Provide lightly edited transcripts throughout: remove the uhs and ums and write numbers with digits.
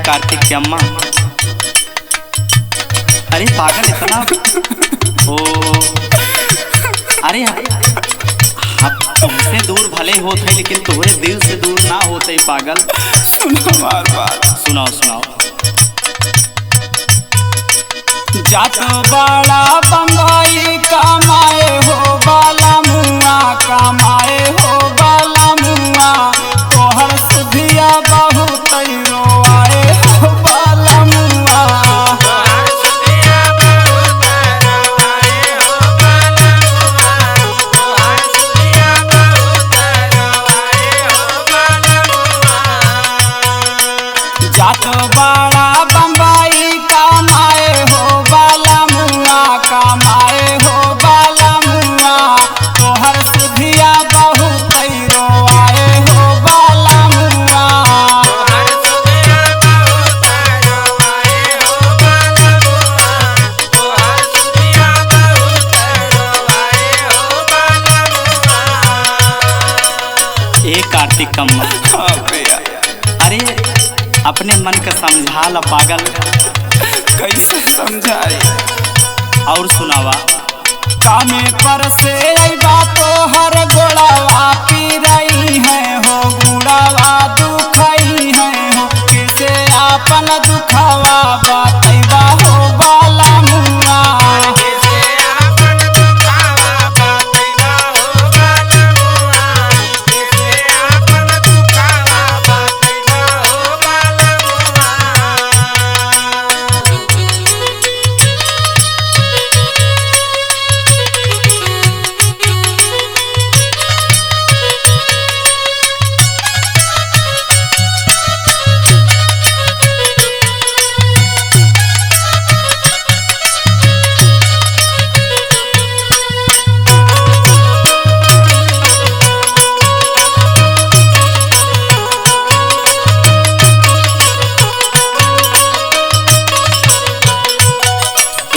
कार्तिक की अम्मा, अरे पागल इतना ओ, अरे हम तुमसे दूर भले होते लेकिन तुम्हारे दिल से दूर ना होते पागल। सुनो हमार बात। सुनाओ सुनाओ। जात बड़ा बंगाई कमाए हो बाला मुआ, कमाए हो बाला मुआ, तोहर सुधिया बहुत रोआए हो बाला मुआ। जात बड़ा बंगाई कमाए हो बाला मुआ, कमाए हो बाला मुआ, तोहर सुधिया बहुत रोआए हो बाला मुआ। ए कार्तिक अम्मा, हाँ भैया। अरे अपने मन का समझा ला पागल। कैसे समझाई? और सुनावा। कामे पर से अइबा तोहर गोड़ावा पी रही है हो, गुड़ावा दुखई है हो, कैसे आपन दुखावा बतैबा हो बाला मुआ।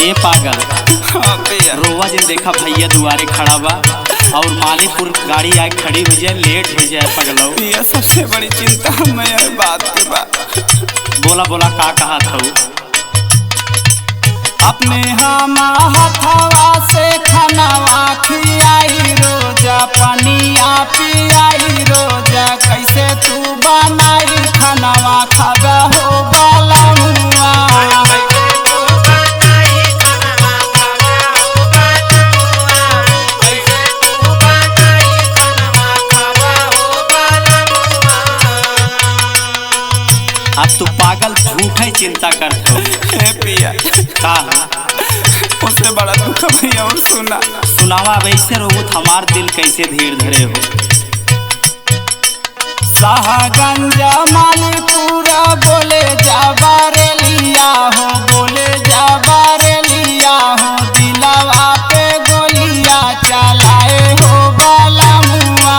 ए पागल, हाँ भैया। रोवा जिन देखा भैया दुआरे खड़ा बा और मालीपुर गाड़ी आए खड़ी हो जाए, लेट हो जाए पगलो। ये सबसे बड़ी चिंता हमें यह बात के बाद। बोला बोला का कहा था? अपने हम हथवा से खानावा खियाई रोजा, पनिया पियाई रोजा, कैसे तू बनाई खानावा खाबा हो बाला मुआ। अब तू पागल झूठे चिंता करते हो। हे पिया, का उससे बड़ा दुख भैया। और सुना सुनावा। वैसे रोबुत हमार दिल कैसे धीर धरे हो। शाहगंजा मालीपुरा बोले जाबारे लिया हो, बोले जाबारे लिया हो, दिलावा पे गोलियां चलाए हो बाला मुआ।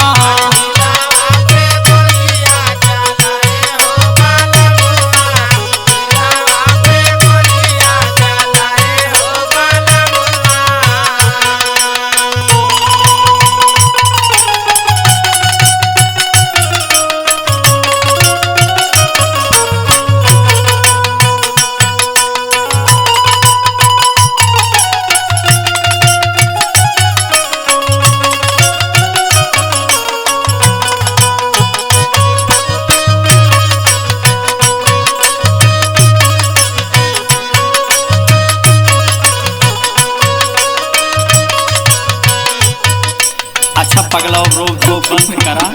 अच्छा पगला रोक जो बंद करा।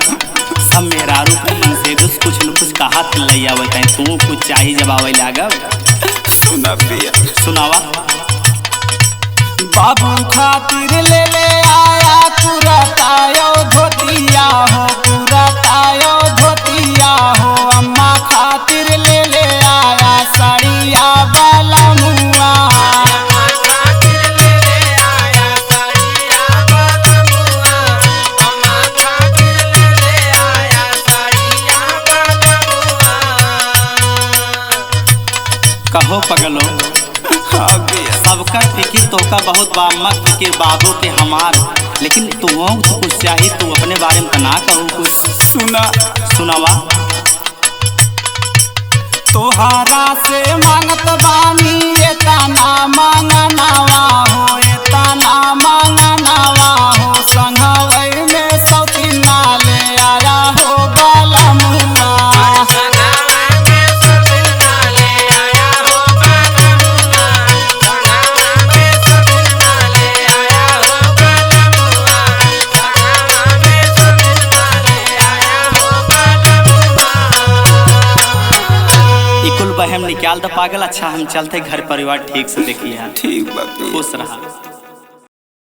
सब मेहरारू के मन से कुछ न कुछ कहा लैया बताए, तू कुछ चाहिए जब आवे लागब। सुना पिया, सुनावा। बाबू खातिर ले ले आया कुरतायो धोतिया हो, कुरतायो धोतिया हो, अम्मा खातिर ले ले आया साड़िया बाला मुआ। कहो पगलो, हाँ भैया। सबका फिकिर तो का बहुत बा, अम्मा फिकिर बाबू के हमार, लेकिन तुम तो कुछ चाहिए, तू अपने बारे में ना कहूँ कुछ। सुना सुनावा। तोहरा से मांगत बानी एतना मांगनावा हो, एतना मांगनावा हो। संघवई में सौतीना ले आया हो बलमुआ। कुल बहम निकाल द पागल। अच्छा हम चलते घर परिवार ठीक से देखिए। ठीक बात। खुश रहा।